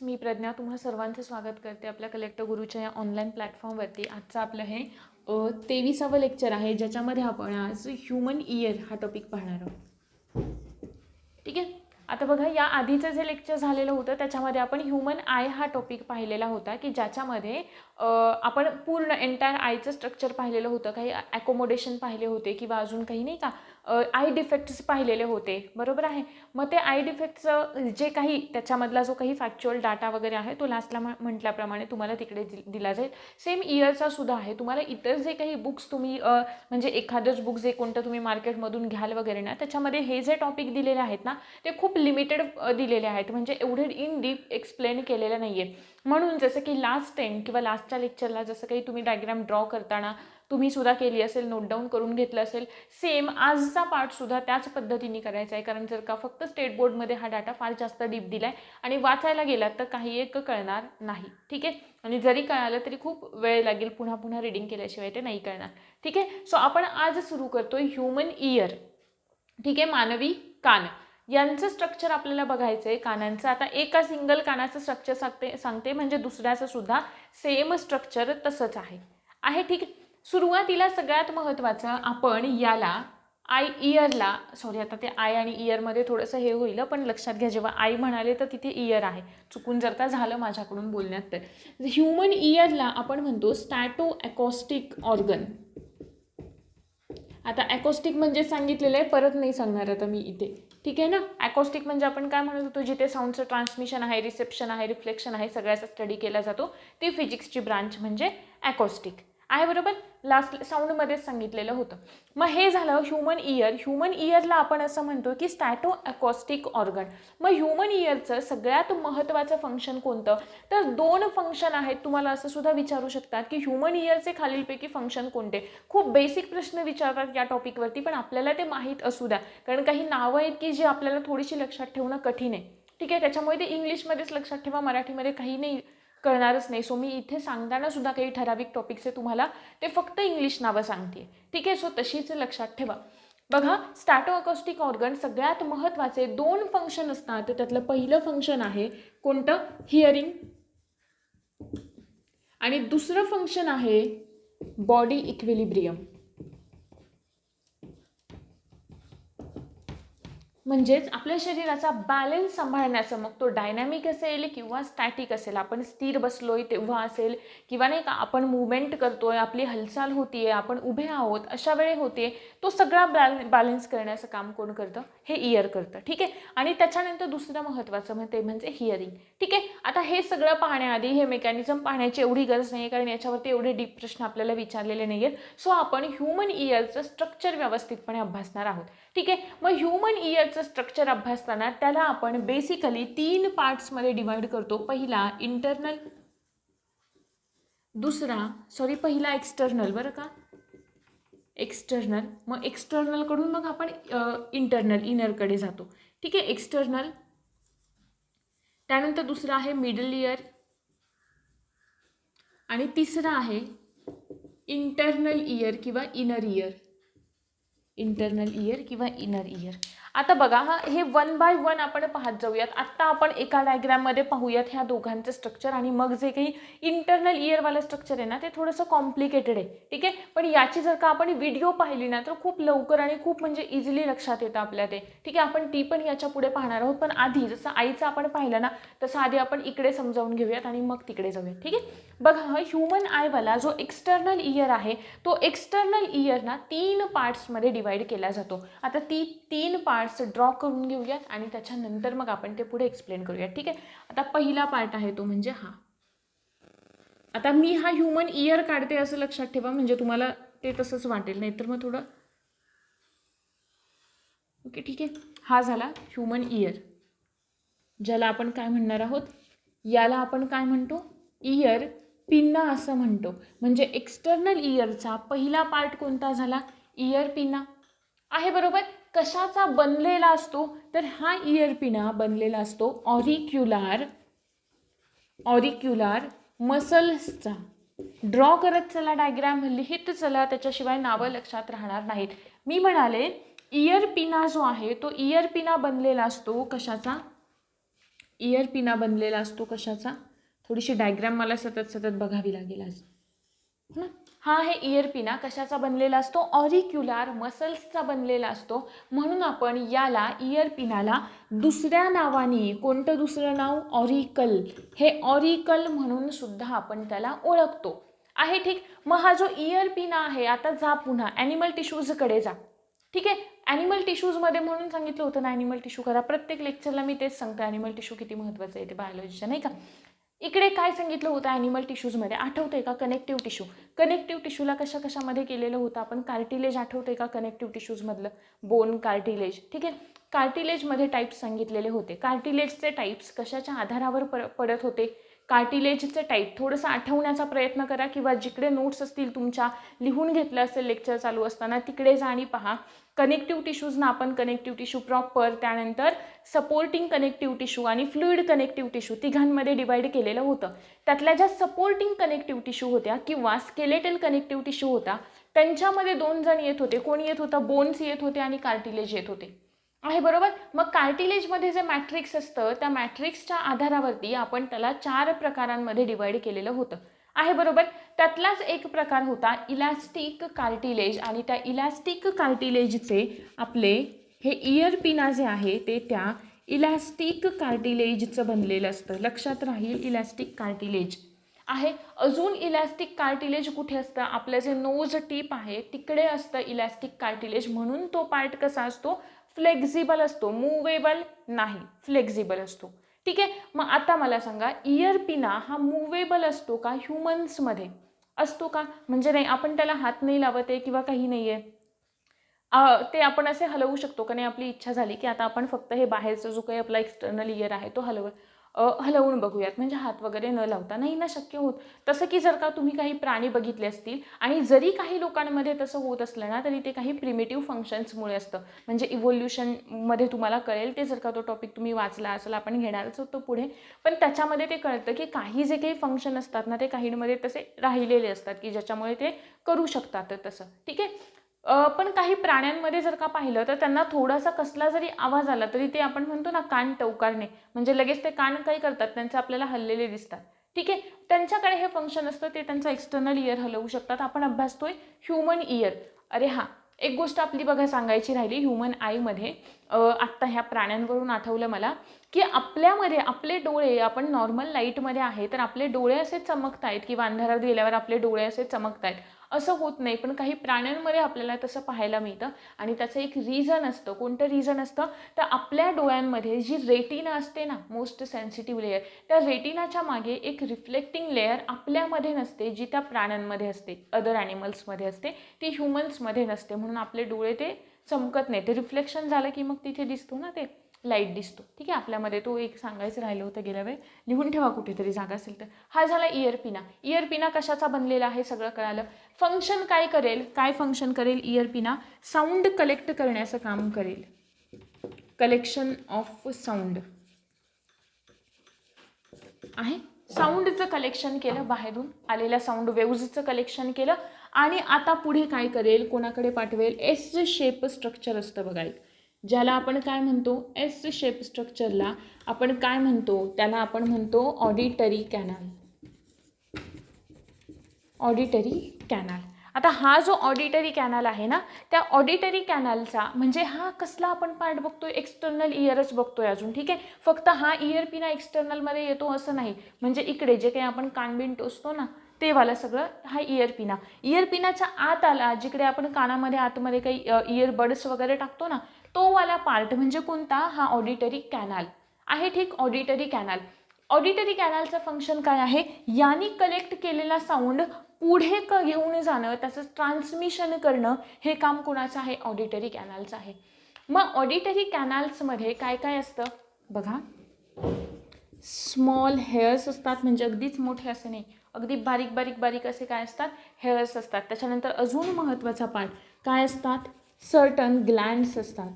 मी प्रज्ञा तुम्हा सर्वांचं स्वागत करते आपल्या कलेक्टर गुरुच्या या ऑनलाईन प्लॅटफॉर्मवरती। आजचं आपलं हे 23वे लेक्चर आहे, ज्याच्यामध्ये आपण आज ह्यूमन इयर हा टॉपिक पाहणार आहोत। ठीक आहे, आता बघा, या आधीचं जे लेक्चर झालेलं होतं त्याच्यामध्ये आपण ह्यूमन आय हा टॉपिक पाहिलेला होता, की ज्याच्यामध्ये आपण पूर्ण एंटायर आयचं स्ट्रक्चर पाहिलेलं होतं, काही ॲकोमोडेशन पाहिले होते किंवा अजून काही नाही का आय डिफेक्ट्स पाहिलेले होते, बरोबर आहे। मग ते आय डिफेक्ट्सचं जे काही त्याच्यामधला जो काही फॅक्च्युअल डाटा वगैरे आहे तो लास्टला म्हटल्याप्रमाणे तुम्हाला तिकडे दिला जाईल। सेम इयरचा सुद्धा आहे, तुम्हाला इतर जे काही बुक्स तुम्ही म्हणजे एखादंच बुक जे कोणतं तुम्ही मार्केटमधून घ्याल वगैरे ना, त्याच्यामध्ये हे जे टॉपिक दिलेले आहेत ना ते खूप लिमिटेड दिलेले आहेत, म्हणजे एवढे इन डीप एक्सप्लेन केलेलं नाही आहे। म्हणून जसं की लास्ट टाइम किंवा लास्टच्या लेक्चरला जसं काही तुम्ही डायग्राम ड्रॉ करताना तुम्ही सुद्धा केली असेल, नोट डाऊन करून घेतलं असेल, सेम आजचा पार्ट सुद्धा त्याच पद्धतीने करायचा आहे। कारण जर का फक्त स्टेट बोर्डमध्ये हा डाटा फार जास्त डीप दिलाय आणि वाचायला गेलात तर काही एक कळणार नाही, ठीक आहे। आणि जरी कळालं तरी खूप वेळ लागेल, पुन्हा पुन्हा रीडिंग केल्याशिवाय ते नाही कळणार, ठीक आहे। सो आपण आज सुरू करतोय ह्यूमन इयर, ठीक आहे, मानवी कान यांचं स्ट्रक्चर आपल्याला बघायचं आहे। कानांचं आता एका सिंगल कानाचं स्ट्रक्चर सांगते म्हणजे दुसऱ्याचं सुद्धा सेम स्ट्रक्चर तसंच आहे, ठीक आहे। सुरुवातीला सगळ्यात महत्त्वाचं आपण याला इयरला, सॉरी आता ते आय आणि इयरमध्ये थोडंसं हे होईल, पण लक्षात घ्या जेव्हा आय म्हणाले तर तिथे इयर आहे, चुकून जर का झालं माझ्याकडून बोलण्यात तर ह्यूमन इयरला आपण म्हणतो स्टॅटो अकॉस्टिक ऑर्गन। आता अकॉस्टिक म्हणजे सांगितलेलं आहे, परत नाही सांगणार आता मी इथे, ठीक आहे ना। अकॉस्टिक म्हणजे आपण काय म्हणत होतो, जिथे साऊंडचं ट्रान्समिशन आहे, रिसेप्शन आहे, रिफ्लेक्शन आहे, सगळ्याचा स्टडी केला जातो, ती फिजिक्सची ब्रांच म्हणजे अकॉस्टिक आहे, बरोबर। लास्ट साऊंडमध्येच सांगितलेलं होतं। मग हे झालं ह्यूमन इयर। ह्यूमन इयरला आपण असं म्हणतो की स्टॅटो अकॉस्टिक ऑर्गन। मग ह्यूमन इयरचं सगळ्यात महत्त्वाचं फंक्शन कोणतं, तर दोन फंक्शन आहेत। तुम्हाला असं सुद्धा विचारू शकतात की ह्यूमन इयरचे खालीलपैकी फंक्शन कोणते। खूप बेसिक प्रश्न विचारतात या टॉपिकवरती, पण आपल्याला ते माहीत असू द्या, कारण काही नावं आहेत की जी आपल्याला थोडीशी लक्षात ठेवणं कठीण आहे, ठीक आहे। त्याच्यामुळे ते इंग्लिशमध्येच लक्षात ठेवा, मराठीमध्ये काही नाही कळणारच नाही। सो मी इथे सांगताना सुद्धा काही ठराविक टॉपिक्स आहे तुम्हाला ते फक्त इंग्लिश नावं सांगते, ठीक आहे। सो तशीच लक्षात ठेवा। बघा, स्टॅटो अकॉस्टिक ऑर्गन सगळ्यात महत्त्वाचे दोन फंक्शन असतात। त्यातलं पहिलं फंक्शन आहे कोणतं, हिअरिंग, आणि दुसरं फंक्शन आहे बॉडी इक्विलिब्रियम, म्हणजेच आपल्या शरीराचा बॅलन्स सांभाळण्याचं, मग तो डायनॅमिक असेल किंवा स्टॅटिक असेल, आपण स्थिर बसलोय तेव्हा असेल किंवा नाही का आपण मूवमेंट करतोय, आपली हालचाल होतीये, आपण उभे आहोत अशा वेळे होते, तो सगळा बॅलन्स करण्याचं काम कोण करतं, हे इयर करतं, ठीक आहे। आणि त्याच्यानंतर दुसरं महत्त्वाचं ते म्हणजे हिअरिंग, ठीक आहे। आता हे सगळं पाहण्याआधी हे मेकॅनिझम पाहण्याची एवढी गरज नाही, कारण याच्यावरती एवढे डीप प्रश्न आपल्याला विचारलेले नाही आहेत। सो आपण ह्यूमन इयरचं स्ट्रक्चर व्यवस्थितपणे अभ्यासणार आहोत, ठीक आहे। मग ह्यूमन इयरचं स्ट्रक्चर अभ्यासताना त्याला आपण बेसिकली 3 पार्ट्समध्ये डिवाइड करतो। पहिला इंटरनल, पहिला एक्सटर्नल, बरं का, एक्सटर्नल, मग एक्सटर्नल कडून मग आपण इंटरनल इनरकडे जातो, ठीक आहे, एक्सटर्नल। त्यानंतर दुसरा आहे मिडल इयर आणि तिसरा आहे इंटरनल इयर किंवा इनर इयर, इंटरनल इयर किंवा इनर इयर। आता बघा, हे वन बाय वन आपण पाहत जाऊयात। आत्ता आपण एका डायग्राममध्ये पाहूयात ह्या दोघांचं स्ट्रक्चर, आणि मग जे काही इंटरनल इयरवालं स्ट्रक्चर आहे ना ते थोडंसं कॉम्प्लिकेटेड आहे, ठीक आहे। पण याची जर का आपण व्हिडिओ पाहिली ना तर खूप लवकर आणि खूप म्हणजे इझिली लक्षात येतं आपल्या ते, ठीक आहे। आपण ती पण याच्या पुढे पाहणार आहोत, पण आधी जसं आईचं आपण पाहिलं ना तसं आधी आपण इकडे समजावून घेऊयात आणि मग तिकडे जाऊयात, ठीक आहे। बघा, ह्यूमन आयवाला जो एक्सटर्नल इयर आहे तो एक्सटर्नल इयर ना 3 पार्ट्समध्ये डिवाइड केला जातो। आता ती 3 पार्ट्स ड्रॉ करून घेऊयात आणि त्याच्यानंतर मग आपण ते पुढे एक्सप्लेन करूयात, ठीक आहे। आता पहिला पार्ट आहे तो म्हणजे हा, आता मी हा ह्यूमन इयर काढते असं लक्षात ठेवा, म्हणजे तुम्हाला ते तसंच वाटेल, नाहीतर मग थोडं, ओके, ठीक आहे। हा झाला ह्यूमन इयर, ज्याला आपण काय म्हणणार आहोत, याला आपण काय म्हणतो, इयर पिन्ना असं म्हणतो। म्हणजे एक्सटर्नल इयरचा पहिला पार्ट कोणता झाला, इयर पिन्ना आहे, बरोबर। कशाचा बनलेला असतो, तर हा इयर पिना बनलेला असतो ऑरिक्युलार मसल्सचा। ड्रॉ करत चला डायग्राम, लिहित चला, त्याच्याशिवाय नावं लक्षात राहणार नाहीत। मी म्हणाले इयर पिना जो आहे तो इयर पिना बनलेला असतो कशाचा, इयर पिना बनलेला असतो कशाचा? थोडीशी डायग्राम मला सतत बघावी लागेल आज. हा आहे इयर पिना. कशाचा बनलेला असतो? ऑरिक्युलर मसल्सचा बनलेला असतो. म्हणून आपण याला इयर पिनाला दुसऱ्या नावाने, कोणतं दुसरं नाव? ऑरिकल. हे ऑरिकल म्हणून सुद्धा आपण त्याला ओळखतो आहे. ठीक. मग हा जो इयर पिना आहे, आता जा पुन्हा ॲनिमल टिश्यूजकडे जा. ठीक आहे. ॲनिमल टिश्यूजमध्ये म्हणून सांगितलं होतं ना ॲनिमल टिश्यू करा. प्रत्येक लेक्चरला मी तेच सांगते, ॲनिमल टिश्यू किती महत्त्वाचं आहे ते बायोलॉजीच्या, नाही का. इकडे काय सांगितलं होतं ॲनिमल टिश्यूजमध्ये? आठवतंय का? Connective tissue. कनेक्टिव्ह टिश्यूला कशामध्ये केलेलं होतं आपण? कार्टिलेज. आठवतंय का कनेक्टिव्ह टिश्यूजमधलं? Bone, cartilage. ठीक आहे. कार्टिलेजमध्ये टाईप्स सांगितलेले होते. कार्टिलेजचे टाईप्स कशाच्या आधारावर पडत होते? कार्टिलेजचे टाईप थोडंसं आठवण्याचा प्रयत्न करा, किंवा जिकडे नोट्स असतील तुमच्या, लिहून घेतलं असेल लेक्चर चालू असताना, तिकडे जा आणि पहा. कनेक्टिव्ह टिश्यूजना आपण कनेक्टिव्ह टिश्यू प्रॉपर, त्यानंतर सपोर्टिंग कनेक्टिव्ह टिश्यू आणि फ्लुइड कनेक्टिव्ह टिश्यू तिघांमध्ये डिवाइड केलेलं होतं. त्यातल्या ज्या सपोर्टिंग कनेक्टिव्ह टिश्यू होत्या किंवा स्केलेटल कनेक्टिव्ह टिश्यू होता, त्यांच्यामध्ये 2 जण येत होते. कोण येत होता? बोन्स येत होते आणि कार्टिलेज येत होते आहे. बरोबर. मग कार्टिलेजमध्ये जे मॅट्रिक्स असतं, त्या मॅट्रिक्सच्या आधारावरती आपण त्याला 4 प्रकारांमध्ये डिवाइड केलेलं होतं आहे. बरोबर. त्यातलाच एक प्रकार होता इलॅस्टिक कार्टिलेज, आणि त्या इलॅस्टिक कार्टिलेजचे आपले हे इयर पिना जे आहे ते त्या इलॅस्टिक कार्टिलेजचं बनलेलं असतं. लक्षात राहील, इलॅस्टिक कार्टिलेज आहे. अजून इलॅस्टिक कार्टिलेज कुठे असतं? आपलं जे नोज टीप आहे तिकडे असतं इलॅस्टिक कार्टिलेज. म्हणून तो पार्ट कसा असतो? फ्लेक्झिबल असतो. मूवेबल नाही, फ्लेक्झिबल असतो. ठीक आहे. मग आता मला सांगा, इयर पिना हा मूवेबल असतो का? ह्युमन्समध्ये असतो का? म्हणजे नाही, आपण त्याला हात नाही लावत आहे किंवा काही नाही आहे, ते आपण असे हलवू शकतो का? नाही, आपली इच्छा झाली की आता आपण फक्त हे बाहेरचा जो काही आपला एक्सटर्नल इयर आहे तो हलवून बघूयात, म्हणजे हात वगैरे न लावता. नाही ना शक्य होत तसं. की जर का तुम्ही काही प्राणी बघितले असतील, आणि जरी काही लोकांमध्ये तसं होत असलं ना, तरी ते काही प्रिमिटिव्ह फंक्शन्समुळे असतं. म्हणजे इव्होल्युशनमध्ये तुम्हाला कळेल ते, जर का तो टॉपिक तुम्ही वाचला असेल, आपण घेणारच होतो पुढे. पण त्याच्यामध्ये ते कळतं की काही जे काही फंक्शन असतात ना, ते काहींमध्ये तसे राहिलेले असतात की ज्याच्यामुळे ते करू शकतात तसं. ठीक आहे. पण काही प्राण्यांमध्ये जर का पाहिलं तर त्यांना थोडासा कसला जरी आवाज आला तरी ते आपण म्हणतो ना कान टवकारणे, म्हणजे लगेच ते कान काही करतात, त्यांचे आपल्याला हललेले दिसतात. ठीक आहे. त्यांच्याकडे हे फंक्शन असतं, ते त्यांचा एक्सटर्नल इयर हलवू शकतात. आपण अभ्यासतोय ह्युमन इयर. अरे हां, एक गोष्ट आपली बघा सांगायची राहिली. ह्युमन आयमध्ये आत्ता ह्या प्राण्यांवरून आठवलं मला की आपल्यामध्ये आपले डोळे, आपण नॉर्मल लाईटमध्ये आहे तर आपले डोळे असे चमकत आहेत, किंवा अंधारात गेल्यावर आपले डोळे असे चमकत आहेत, असं होत नाही. पण काही प्राण्यांमध्ये आपल्याला तसं पाहायला मिळतं, आणि त्याचं एक रिझन असतं. कोणतं रिझन असतं? तर आपल्या डोळ्यांमध्ये जी रेटिना असते ना, मोस्ट सेन्सिटिव्ह लेअर, त्या रेटिनाच्या मागे एक रिफ्लेक्टिंग लेअर आपल्यामध्ये नसते, जी त्या प्राण्यांमध्ये असते, अदर ॲनिमल्समध्ये असते, ती ह्युमन्समध्ये नसते. म्हणून आपले डोळे ते चमकत नाही. ते रिफ्लेक्शन झालं की मग तिथे दिसतो ना, ते लाईट दिसतो. ठीक आहे. आपल्यामध्ये तो एक सांगायचं राहिलं होतं गेल्या वेळी, लिहून ठेवा कुठेतरी जागा असेल तर. हा झाला इयर पिना. इयर पिना कशाचा बनलेला आहे सगळं कळालं. फंक्शन काय करेल? काय फंक्शन करेल इयर पिना? साऊंड कलेक्ट करण्याचं काम करेल. कलेक्शन ऑफ साऊंड आहे. साऊंडचं कलेक्शन केलं, बाहेरून आलेल्या साऊंड वेव्हजचं कलेक्शन केलं, आणि आता पुढे काय करेल? कोणाकडे पाठवेल? एस शेप स्ट्रक्चर असतं बघा एक, ज्याला आपण काय म्हणतो? एस शेप स्ट्रक्चरला आपण काय म्हणतो? त्याला आपण म्हणतो ऑडिटरी कॅनल. Auditory canal. आता हा जो ऑडिटरी कॅनल आहे ना, त्या ऑडिटरी कॅनलचा म्हणजे हा कसला आपण पार्ट बघतोय? एक्सटर्नल इयरच बघतोय अजून. ठीक आहे. फक्त हा इयर पिना एक्सटर्नलमध्ये येतो असं नाही, म्हणजे इकडे जे काही आपण कानबिन टोचतो ना, ते वाला सगळं हा इयर पिना. इयर पिनाच्या आत आला, जिकडे आपण कानामध्ये आतमध्ये काही इयरबड्स वगैरे टाकतो ना, तो वाला पार्ट म्हणजे कोणता? हा ऑडिटरी कॅनल आहे. ठीक. Auditory canal. ऑडिटरी कॅनलचं फंक्शन काय आहे? यानी कलेक्ट केलेला साऊंड पुढे घेऊन जाणं, त्याचं ट्रान्समिशन करणं, हे काम कोणाचं आहे? ऑडिटरी कॅनलचं आहे. मग ऑडिटरी कॅनल्समध्ये काय काय असतं बघा. स्मॉल हेअर्स असतात, म्हणजे अगदीच मोठे असे नाही, अगदी बारीक बारीक बारीक असे काय असतात? हेअर्स असतात. त्याच्यानंतर अजून महत्त्वाचा पार्ट काय असतात? सर्टन ग्लँड्स असतात.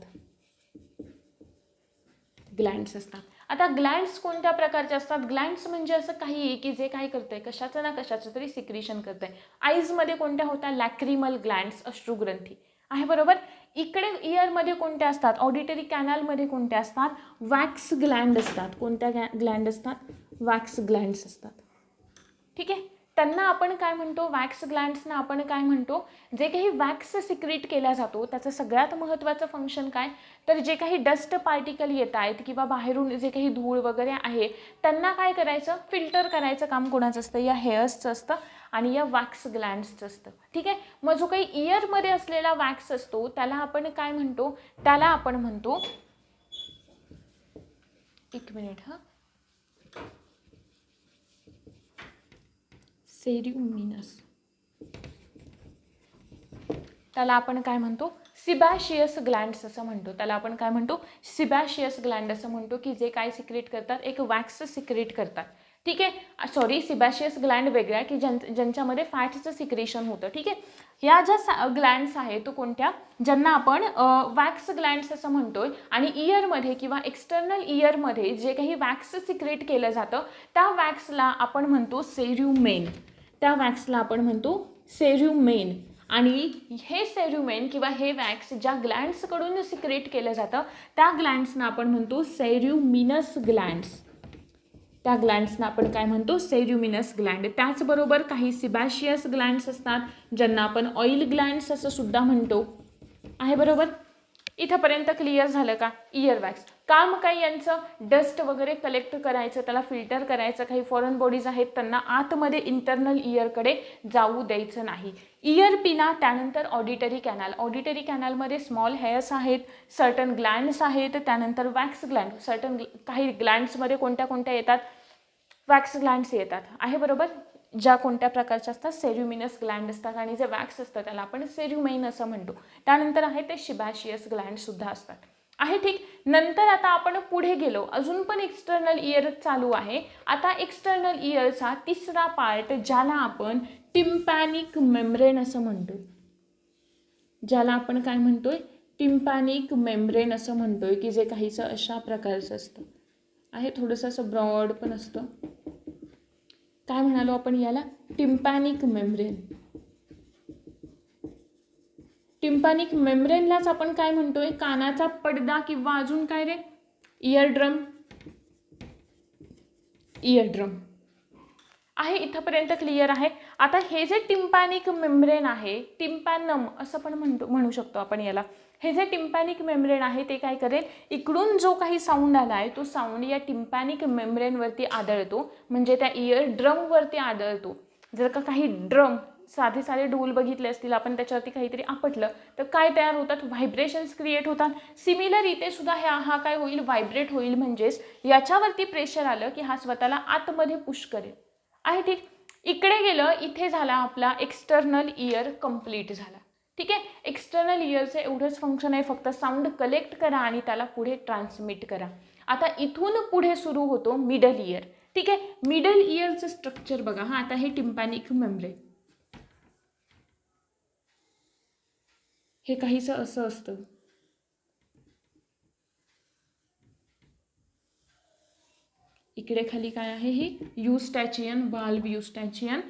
ग्लँड्स असतात. आता ग्लँड्स कोणत्या प्रकारचे असतात? ग्लँड्स म्हणजे असं काही की जे काय करतंय, कशाचं ना कशाचं तरी सिक्रिशन करतंय. आईजमध्ये कोणत्या होत्या? लॅक्रिमल ग्लँड्स, अश्रुग्रंथी आहे. बरोबर. इकडे इयरमध्ये कोणत्या असतात, ऑडिटरी कॅनलमध्ये कोणत्या असतात, वॅक्स ग्लँड असतात. कोणत्या ग्लँड असतात, वॅक्स ग्लँड्स असतात. ठीक आहे, त्यांना आपण काय म्हणतो, वॅक्स ग्लँड्सना आपण काय म्हणतो, जे काही वॅक्स सिक्रीट केला जातो त्याचं सगळ्यात महत्त्वाचं फंक्शन काय, तर जे काही डस्ट पार्टिकल येत आहेत किंवा बाहेरून जे काही धूळ वगैरे आहे त्यांना काय करायचं, फिल्टर करायचं काम कोणाचं असतं, या हेअर्सचं असतं आणि या वॅक्स ग्लँड्सचं असतं. ठीक आहे, मग जो काही इयरमध्ये असलेला वॅक्स असतो त्याला आपण काय म्हणतो, त्याला आपण म्हणतो, एक मिनिट हां, सेरियुमिनस, त्याला आपण काय म्हणतो, सिबॅशियस ग्लँड्स असं म्हणतो. त्याला आपण काय म्हणतो, सिबॅशियस ग्लँड असं म्हणतो, की जे काय सिक्रेट करतात, एक वॅक्स सिक्रेट करतात. ठीक आहे, सॉरी, सिबॅशियस ग्लँड वेगळ्या की ज्यांच्यामध्ये फॅटचं सिक्रेशन होतं. ठीक आहे, या ज्या ग्लँड्स आहेत तो कोणत्या, ज्यांना आपण वॅक्स ग्लँड्स असं म्हणतोय. आणि इयरमध्ये किंवा एक्सटर्नल इयरमध्ये जे काही वॅक्स सिक्रेट केलं जातं त्या वॅक्सला आपण म्हणतो सेर्युमेन. त्या वॅक्सला आपण म्हणतो सेर्युमेन. आणि हे सेर्युमेन किंवा हे वॅक्स ज्या ग्लँड्सकडून सिक्रेट केलं जातं त्या ग्लँड्सना आपण म्हणतो सेर्युमिनस ग्लँड्स. त्या ग्लँड्सना आपण काय म्हणतो, सेर्युमिनस ग्लँड. त्याचबरोबर काही सिबॅशियस ग्लँड्स असतात ज्यांना आपण ऑइल ग्लँड्स असं सुद्धा म्हणतो. आहे बरोबर, इथंपर्यंत क्लिअर झालं का. इयर वॅक्स काम काय यांचं, डस्ट वगैरे कलेक्ट करायचं, त्याला फिल्टर करायचं. काही फॉरेन बॉडीज आहेत त्यांना आतमध्ये इंटरनल इयरकडे जाऊ द्यायचं नाही. इयर पिना, त्यानंतर ऑडिटरी कॅनल. ऑडिटरी कॅनलमध्ये स्मॉल हेअर्स आहेत, सर्टन ग्लँड्स आहेत, त्यानंतर वॅक्स ग्लँड. काही ग्लँड्समध्ये कोणत्या कोणत्या येतात, वॅक्स ग्लँड्स येतात. आहे बरोबर, ज्या कोणत्या प्रकारच्या असतात, सेर्युमिनस ग्लँड असतात. आणि जे वॅक्स असतं त्याला आपण सेर्युमेन असं म्हणतो. त्यानंतर आहे ते सिबॅशियस ग्लँड सुद्धा असतात. आहे ठीक. नंतर आता आपण पुढे गेलो, अजून पण एक्सटर्नल इयर चालू आहे. आता एक्सटर्नल इयरचा तिसरा पार्ट ज्याला आपण टिम्पॅनिक मेम्ब्रेन असं म्हणतो, ज्याला आपण काय म्हणतोय, टिम्पॅनिक मेम्ब्रेन असं म्हणतोय, की जे काहीसं अशा प्रकारचं असतं. आहे थोडंसं असं ब्रॉड पण असतं. काय म्हणालो आपण याला, टिम्पॅनिक मेम्ब्रेन. टिम्पॅनिक मेम्ब्रेनलाच आपण काय म्हणतोय, कानाचा पडदा किंवा अजून काय रे, इयरड्रम. इयरड्रम आहे, इथंपर्यंत क्लिअर आहे. आता हे जे टिम्पॅनिक मेम्ब्रेन आहे, टिम्पॅनम असं पण म्हणू शकतो आपण याला. हे जे टिम्पॅनिक मेम्ब्रेन आहे ते काय करेल, इकडून जो काही साऊंड आला आहे तो साऊंड या टिम्पॅनिक मेम्ब्रेनवरती आदळतो, म्हणजे त्या इयर ड्रमवरती आदळतो. जर का काही ड्रम, साधे ढोल बघितले असतील आपण, त्याच्यावरती काहीतरी आपटलं तर काय तयार होतात, व्हायब्रेशन्स क्रिएट होतात. सिमिलर इथे सुद्धा हा काय होईल, व्हायब्रेट होईल. म्हणजेच याच्यावरती प्रेशर आलं की हा स्वतःला आतमध्ये पुश करेल. आहे ठीक. इकडे गेलं, इथे झाला आपला एक्सटर्नल इयर कंप्लीट झाला. ठीक आहे, एक्सटर्नल इयरचं एवढंच फंक्शन आहे, फक्त साऊंड कलेक्ट करा आणि त्याला पुढे ट्रान्समिट करा. आता इथून पुढे सुरू होतो मिडल इयर. ठीक आहे, मिडल इयरचं स्ट्रक्चर बघा. हा आता हे टिम्पॅनिक मेम्ब्रेन, हे काहीसं असं असतं. इकडे खाली काय आहे, ही युस्टॅचियन वाल्व, युस्टॅचियन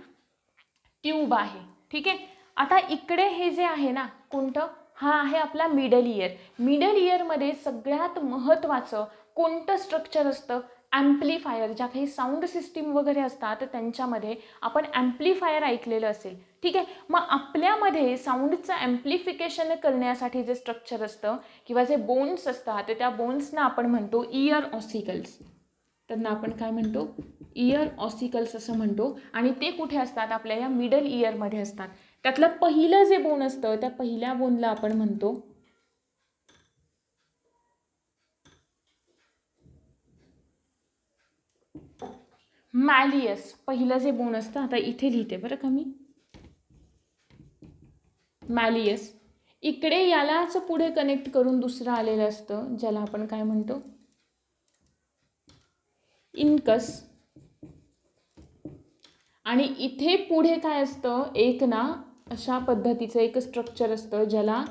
ट्यूब आहे. ठीक आहे, आता इकडे हे जे आहे ना, कोणतं, हा आहे आपला मिडल इयर. मिडल इयरमध्ये सगळ्यात महत्त्वाचं कोणतं स्ट्रक्चर असतं, ॲम्प्लिफायर. ज्या काही साऊंड सिस्टीम वगैरे असतात त्यांच्यामध्ये आपण ॲम्प्लिफायर ऐकलेलं असेल. ठीक आहे, मग आपल्यामध्ये साऊंडचं ॲम्प्लिफिकेशन करण्यासाठी जे स्ट्रक्चर असतं किंवा जे बोन्स असतात त्या बोन्सना आपण म्हणतो इयर ऑसिकल्स. त्यांना आपण काय म्हणतो, इयर ऑसिकल्स असं म्हणतो. आणि ते कुठे असतात, आपल्या या मिडल इयरमध्ये असतात. त्यातलं पहिलं जे बोन असतं त्या पहिल्या बोनला आपण म्हणतो मॅलियस. पहिलं जे बोन असतं, आता इथे लिहिते बरं का मी, मॅलियस. इकडे यालाच पुढे कनेक्ट करून दुसरं आलेलं असतं ज्याला आपण काय म्हणतो, इनकस. आणि इथे पुढे काय असतं, एक ना अशा पद्धतीचं एक स्ट्रक्चर असतं ज्याला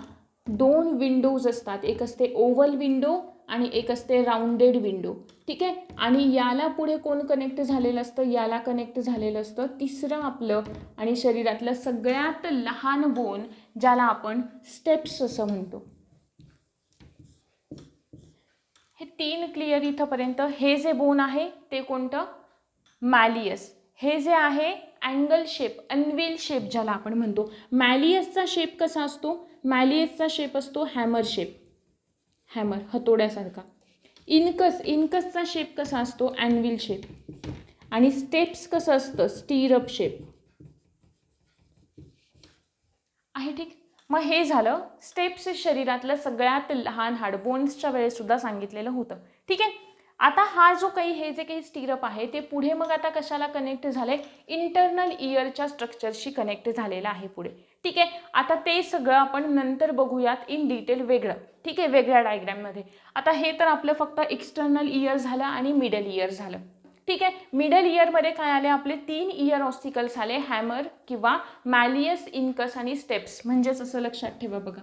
दोन विंडोज असतात. एक असते ओव्हल विंडो आणि एक असते राऊंडेड विंडो. ठीक आहे, आणि याला पुढे कोण कनेक्ट झालेलं असतं, याला कनेक्ट झालेलं असतं तिसरं आपलं आणि शरीरातलं सगळ्यात लहान बोन ज्याला आपण स्टेप्स असं म्हणतो. हे 3 क्लिअर इथंपर्यंत. हे जे बोन आहे ते कोणतं? मॅलियस. हे जे आहे अँगल शेप, अनविल शेप ज्याला आपण म्हणतो. मॅलियसचा शेप कसा असतो? मॅलियसचा शेप असतो हॅमर शेप, हॅमर हतोड्यासारखा. इनकसचा शेप कसा असतो? अँविल शेप. आणि स्टेप्स कसं असतं? स्टीरअप शेप आहे. ठीक. मग हे झालं स्टेप्स शरीरातलं सगळ्यात लहान हाड, बोन्सच्या वेळेस सुद्धा सांगितलेलं होतं. ठीक आहे. आता हा जो काही हे जे काही स्टीरअप आहे ते पुढे मग आता कशाला कनेक्ट झालंय? इंटरनल इयरच्या स्ट्रक्चरशी कनेक्ट झालेलं आहे पुढे. ठीक आहे. आता ते सगळं आपण नंतर बघूयात इन डिटेल वेगळं. ठीक आहे, वेगळ्या डायग्रॅममध्ये. आता हे तर आपलं फक्त एक्सटर्नल इयर झालं आणि मिडल इयर झालं. ठीक आहे. मिडल इयरमध्ये काय आले? आपले 3 इयर ऑस्टिकल्स आले, हॅमर किंवा मॅलियस, इनकस आणि स्टेप्स. म्हणजेच असं लक्षात ठेवा बघा,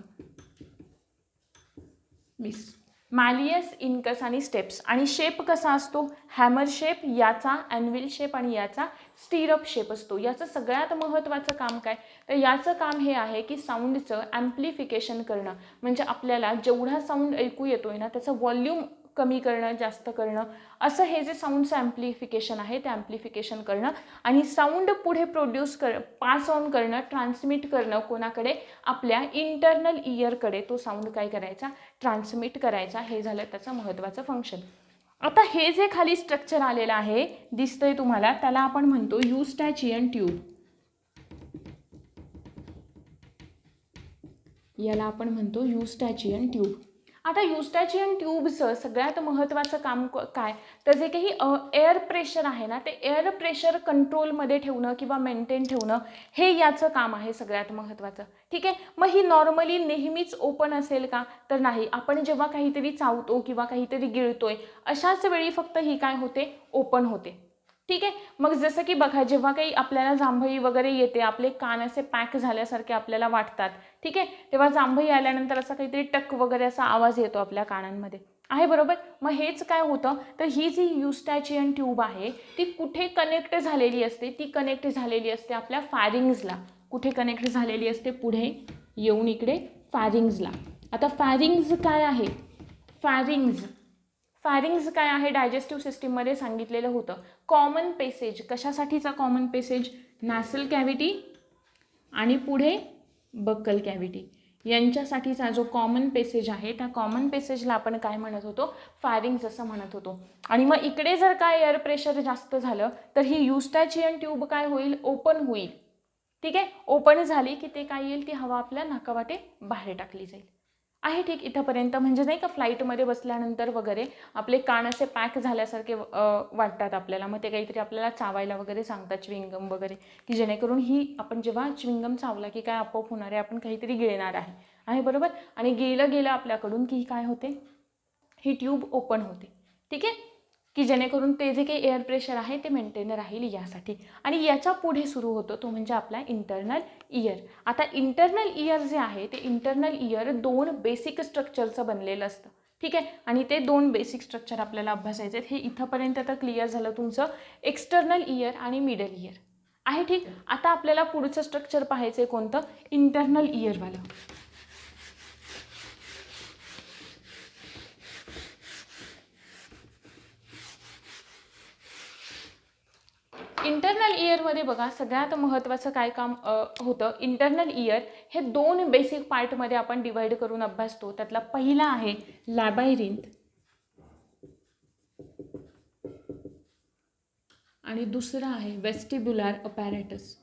मॅलियस, इनकस आणि स्टेप्स. आणि शेप कसा असतो? हॅमर शेप, याचा अनविल शेप आणि याचा स्टीरअप शेप असतो. याचं सगळ्यात महत्त्वाचं काम काय? तर याचं काम हे आहे की साऊंडचं ॲम्प्लिफिकेशन करणं. म्हणजे आपल्याला जेवढा साऊंड ऐकू येतोय ना त्याचं व्हॉल्यूम कमी करणं, जास्त करणं, असं हे जे साऊंडचं ॲम्प्लिफिकेशन आहे ते ॲम्प्लिफिकेशन करणं. आणि साऊंड पुढे पास ऑन करणं, ट्रान्समिट करणं कोणाकडे? आपल्या इंटरनल इयरकडे तो साऊंड काय करायचा? ट्रान्समिट करायचा. हे झालं त्याचं महत्त्वाचं फंक्शन. आता हे जे खाली स्ट्रक्चर आलेलं आहे दिसतंय तुम्हाला, त्याला आपण म्हणतो युस्टॅचियन ट्यूब. याला आपण म्हणतो युस्टॅचियन ट्यूब. आता युस्टॅचियन ट्यूबचं सगळ्यात महत्त्वाचं काम काय? तर जे काही एअर प्रेशर आहे ना ते एअर प्रेशर कंट्रोलमध्ये ठेवणं किंवा मेंटेन ठेवणं हे याचं काम आहे सगळ्यात महत्त्वाचं. ठीक आहे. मग ही नॉर्मली नेहमीच ओपन असेल का? तर नाही. आपण जेव्हा काहीतरी चावतो किंवा काहीतरी गिळतोय अशाच वेळी फक्त ही काय होते? ओपन होते. ठीक आहे. मग जसं की बघा, जेव्हा काही आपल्याला जांभई वगैरे येते, आपले कान असे पॅक झाल्यासारखे आपल्याला वाटतात. ठीक आहे. तेव्हा जांभई आल्यानंतर असा काहीतरी टक वगैरे असा आवाज येतो आपल्या कानांमध्ये, आहे बरोबर. मग हेच काय होतं? तर ही जी युस्टॅचियन ट्यूब आहे ती कुठे कनेक्ट झालेली असते? ती कनेक्ट झालेली असते आपल्या फॅरिंग्जला. कुठे कनेक्ट झालेली असते? पुढे येऊन इकडे फॅरिंग्जला. आता फॅरिंग्ज काय आहे? फॅरिंग्ज काय आहे? डायजेस्टिव्ह सिस्टीममध्ये सांगितलेलं होतं. Common passage. कशासाठीचा कॉमन पेसेज? नॅसल कॅव्हिटी आणि पुढे बक्कल कॅव्हिटी यांच्यासाठीचा जो कॉमन पेसेज आहे त्या कॉमन पेसेजला आपण काय म्हणत होतो? फॅरिंग्ज असं म्हणत होतो. आणि मग इकडे जर काय एअर प्रेशर जास्त झालं तर ही युस्टॅचियन ट्यूब काय होईल? ओपन होईल. ठीक आहे. ओपन झाली की ते काय येईल? ती हवा आपल्या नाकावाटे बाहेर टाकली जाईल. आहे. ठीक. इथंपर्यंत म्हणजे नाही का फ्लाईटमध्ये बसल्यानंतर वगैरे आपले कान असे पॅक झाल्यासारखे वाटतात आपल्याला. मग ते काहीतरी आपल्याला चावायला वगैरे सांगतात, च्युइंगम वगैरे, की जेणेकरून ही आपण जेव्हा च्युइंगम चावला की काय आपोआप होणार आहे? आपण काहीतरी गिळणार आहे बरोबर. आणि गेलं आपल्याकडून की काय होते? ही ट्यूब ओपन होते. ठीक आहे. की जेणेकरून ते जे काही एअर प्रेशर आहे ते मेंटेन राहील यासाठी. आणि याच्या पुढे सुरू होतो तो म्हणजे आपला इंटरनल इयर. आता इंटरनल इयर जे आहे ते इंटरनल इयर 2 बेसिक स्ट्रक्चरचं बनलेलं असतं. ठीक आहे. आणि ते 2 बेसिक स्ट्रक्चर आपल्याला अभ्यासायचे आहेत. हे इथंपर्यंत तर क्लिअर झालं तुमचं एक्सटर्नल इयर आणि मिडल इयर आहे. ठीक. आता आपल्याला पुढचं स्ट्रक्चर पाहायचं आहे कोणतं? इंटरनल इयरवालं. इंटरनल इयरमध्ये बघा सगळ्यात महत्त्वाचं काय काम होतं? इंटरनल इयर हे 2 बेसिक पार्टमध्ये आपण डिवाइड करून अभ्यासतो. त्यातला पहिला आहे लॅबायरिंथ आणि दुसरा आहे वेस्टिब्युलर अपॅरेटस.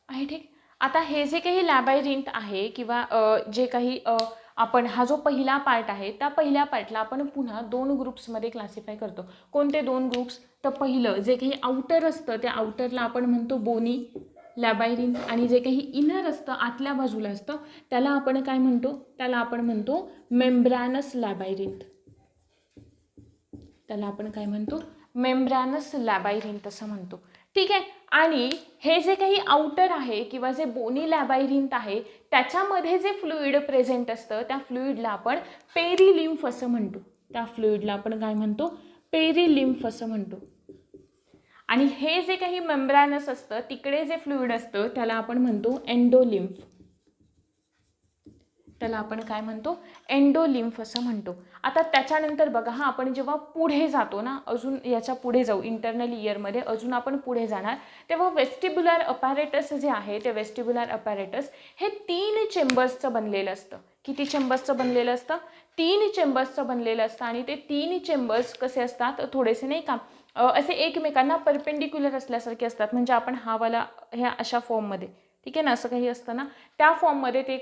आहे. ठीक. आता हे जे काही लॅबायरिंथ आहे किंवा जे काही आपण हा जो पहिला पार्ट आहे त्या पहिल्या पार्टला आपण पुन्हा 2 ग्रुप्समध्ये क्लासिफाय करतो. कोणते 2 ग्रुप्स? तर पहिलं जे काही आउटर असतं त्या आउटरला आपण म्हणतो बोनी लॅबायरिंथ. आणि जे काही इनर असतं आतल्या बाजूला असतं त्याला आपण काय म्हणतो? त्याला आपण म्हणतो मेम्ब्रॅनस लॅबायरिंथ. त्याला आपण काय म्हणतो? मेम्ब्रॅनस लॅबायरिंथ असं म्हणतो. ठीक आहे. आणि हे जे काही आउटर आहे किंवा जे बोनी लॅबायरिंथ आहे त्याच्यामध्ये जे फ्लुइड प्रेझेंट असतं त्या फ्लुइडला आपण पेरिलिम्फ असं म्हणतो. त्या फ्लुइडला आपण काय म्हणतो? पेरिलिम्फ असं म्हणतो. आणि हे जे काही मेम्ब्रॅनस असतं तिकडे जे फ्लुइड असतं त्याला आपण म्हणतो एंडोलिम्फ. त्याला आपण काय म्हणतो, एंडोलिम्फ असं म्हणतो. आता त्याच्यानंतर बघा हा, आपण जेव्हा पुढे जातो ना, अजून याच्या पुढे जाऊ, इंटरनल इयरमध्ये अजून आपण पुढे जाणार, तेव्हा वेस्टिब्युलर अपॅरेटस जे आहे ते वेस्टिब्युलर अपॅरेटस हे 3 चेंबर्सचं बनलेलं असतं. किती चेंबर्सचं बनलेलं असतं? 3 चेंबर्सचं बनलेलं असतं. आणि ते 3 चेंबर्स कसे असतात, थोडेसे नाही का असे एकमेकांना परपेंडिक्युलर असल्यासारखे असतात. म्हणजे आपण हावाला ह्या अशा फॉर्ममध्ये, ठीक आहे ना, असं काही असतं ना, त्या फॉर्ममध्ये ते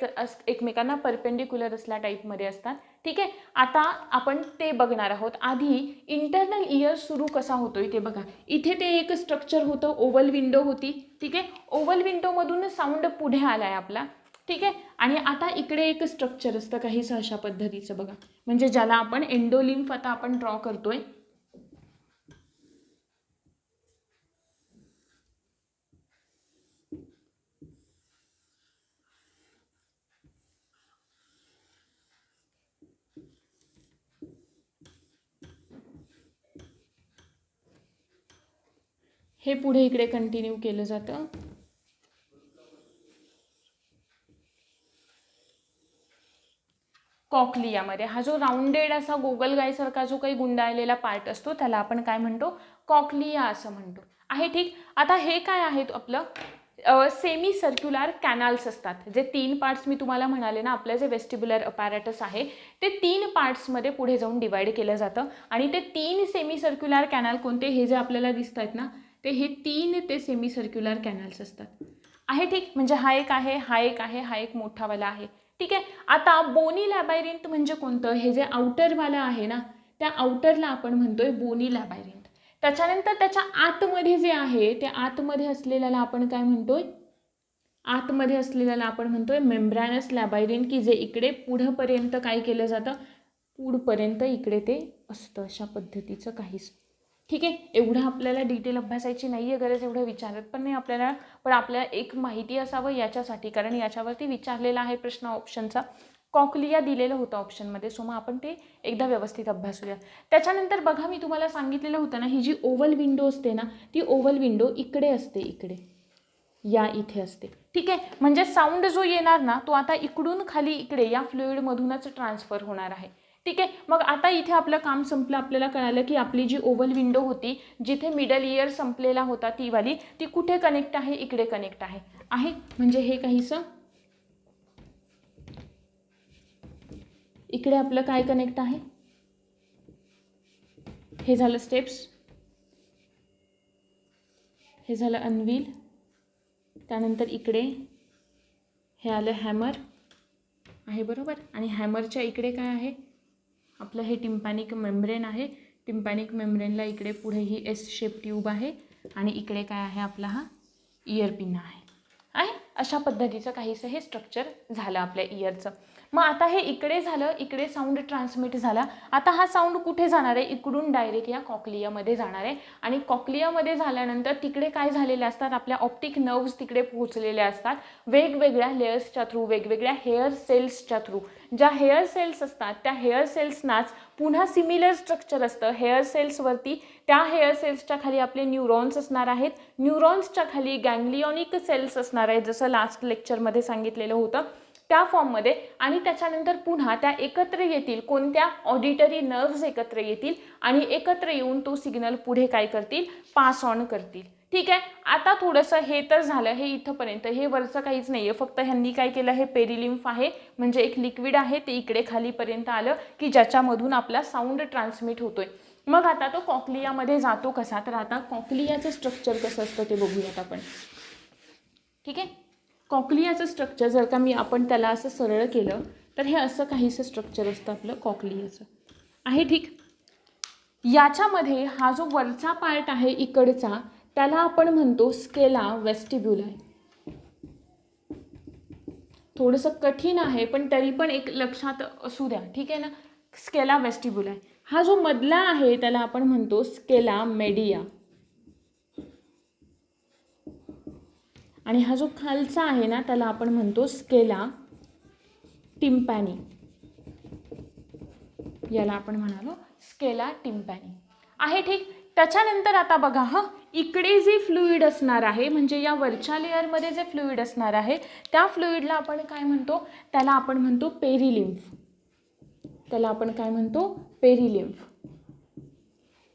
एकमेकांना परपेंडिक्युलर असल्या टाईपमध्ये असतात. ठीक आहे, आता आपण ते बघणार आहोत. आधी इंटरनल इयर सुरू कसा होतोय ते बघा. इथे ते एक स्ट्रक्चर होतं, ओव्हल विंडो होती. ठीक आहे, ओव्हल विंडोमधून साऊंड पुढे आलाय आपला. ठीक आहे, आणि आता इकडे एक स्ट्रक्चर असतं काहीसं अशा पद्धतीचं बघा, म्हणजे ज्याला आपण एंडोलिम्फ आता आपण ड्रॉ करतोय. हे पुढे इकडे कंटिन्यू केलं जातं. कॉक्लियामध्ये हा जो राऊंडेड असा गोगलगाईसारखा जो काही गुंडाळलेला पार्ट असतो त्याला आपण काय म्हणतो, कॉक्लिया असं म्हणतो. आहे ठीक. आता हे काय आहेत आपलं सेमी सर्क्युलर कॅनल्स असतात. जे 3 पार्ट्स मी तुम्हाला म्हणाले ना, आपलं जे वेस्टिब्युलर अपॅरेटस आहे ते 3 पार्ट्समध्ये पुढे जाऊन डिवाइड केलं जातं. आणि ते 3 सेमी सर्क्युलर कॅनल कोणते, हे जे आपल्याला दिसत आहेत ना, ते हे 3 ते सेमी सर्क्युलर कॅनल्स असतात. आहे ठीक. म्हणजे हा एक आहे, हा एक आहे, हा एक मोठावाला आहे. ठीक आहे. आता बोनी लॅबायरिंथ म्हणजे कोणतं, हे जे आउटरवाला आहे ना, त्या आउटरला आपण म्हणतोय बोनी लॅबायरिंथ. त्याच्यानंतर त्याच्या आतमध्ये जे आहे त्या आतमध्ये असलेल्याला आपण काय म्हणतोय, आतमध्ये असलेल्याला आपण म्हणतोय मेम्ब्रॅनस लॅबायरिंथ, की जे इकडे पुढपर्यंत काय केलं जातं, पुढपर्यंत इकडे ते असतं अशा पद्धतीचं काहीच. ठीक आहे, एवढं आपल्याला डिटेल अभ्यासायची नाही आहे गरज, एवढं विचारत पण नाही आपल्याला, पण आपल्याला एक माहिती असावं याच्यासाठी, कारण याच्यावरती विचारलेला आहे प्रश्न ऑप्शनचा. कॉक्लिया दिलेलं होतं ऑप्शनमध्ये, सो मग आपण ते एकदा व्यवस्थित अभ्यासूया. त्याच्यानंतर बघा मी तुम्हाला सांगितलेलं होतं ना, ही जी ओव्हल विंडो असते ना, ती ओव्हल विंडो इकडे असते, इकडे या इथे असते. ठीक आहे, म्हणजे साऊंड जो येणार ना तो आता इकडून खाली इकडे या फ्लुइडमधूनच ट्रान्सफर होणार आहे. ठीक आहे, मग आता इथे आपलं काम संपलं. आपल्याला कळालं की आपली जी ओव्हल विंडो होती, जिथे मिडल इयर संपलेला होता ती वाली, ती कुठे कनेक्ट आहे, इकडे कनेक्ट आहे. आहे म्हणजे हे काहीसं इकडे आपलं काय कनेक्ट आहे, हे झालं स्टेप्स, हे झालं अनव्हील, त्यानंतर इकडे हे आलं हॅमर आहे, बरोबर. आणि हॅमरच्या इकडे काय आहे आपलं, हे टिम्पॅनिक मेम्ब्रेन आहे. टिम्पॅनिक मेम्ब्रेनला इकडे पुढे ही एस शेप ट्यूब आहे, आणि इकडे काय आहे आपला हा इयर पिन आहे. अशा पद्धतीचं काहीसं हे स्ट्रक्चर झालं आपल्या इयरचं. मग आता हे इकडे झालं, इकडे साऊंड ट्रान्समिट झाला. आता हा साऊंड कुठे जाणार आहे, इकडून डायरेक्ट या कॉक्लियामध्ये जाणार आहे. आणि कॉक्लियामध्ये झाल्यानंतर तिकडे काय झालेले असतात, आपल्या ऑप्टिक नर्व्स तिकडे पोहोचलेले असतात, वेगवेगळ्या लेयर्सच्या थ्रू, वेगवेगळ्या हेअर सेल्सच्या थ्रू. ज्या हेअर सेल्स असतात त्या हेअर सेल्सनाच पुन्हा सिमिलर स्ट्रक्चर असतं. हेअर सेल्सवरती त्या हेअर सेल्सच्या खाली आपले न्यूरॉन्स असणार आहेत, न्यूरॉन्सच्या खाली गँग्लिओनिक सेल्स असणार आहेत, जसं लास्ट लेक्चरमध्ये सांगितलेलं होतं त्या फॉर्ममध्ये. आणि त्याच्यानंतर पुन्हा त्या एकत्र येतील, कोणत्या, ऑडिटरी नर्व्स एकत्र येतील, आणि एकत्र येऊन तो सिग्नल पुढे काय करतील, पास ऑन करतील. ठीक आहे, आता थोडंसं हे तर झालं, हे इथंपर्यंत, हे वरचं काहीच नाही आहे, फक्त ह्यांनी काय केलं, हे पेरिलिम्फ आहे, म्हणजे एक लिक्विड आहे, ते इकडे खालीपर्यंत आलं की ज्याच्यामधून आपला साऊंड ट्रान्समिट होतोय. मग आता तो कॉक्लियामध्ये जातो कसा, तर आता कॉक्लियाचं स्ट्रक्चर कसं असतं ते बघूयात आपण. ठीक आहे, कॉक्लियाचं स्ट्रक्चर जर का आपण त्याला असं सरळ केलं तर हे असं काहीसं स्ट्रक्चर असतं आपलं कॉक्लियाचं. आहे ठीक. याच्यामध्ये हा जो वरचा पार्ट आहे इकडचा, त्याला आपण म्हणतो स्केला वेस्टिब्युलाय. थोडंसं कठीण आहे पण तरी पण एक लक्षात असू द्या. ठीक आहे ना, स्केला वेस्टिब्युलाय. हा जो मधला आहे त्याला आपण म्हणतो स्केला मेडिया, आणि हा जो खालचा आहे ना त्याला आपण म्हणतो स्केला टिम्पॅनी. याला आपण म्हणालो स्केला टिम्पॅनी. आहे ठीक. त्याच्यानंतर आता बघा इकडे जे फ्लुइड असणार आहे म्हणजे या वरच्या लेअरमध्ये जे फ्लुइड असणार आहे त्या फ्लुइडला आपण काय म्हणतो, त्याला आपण म्हणतो पेरिलिम्फ. त्याला आपण काय म्हणतो, पेरिलिम्फ.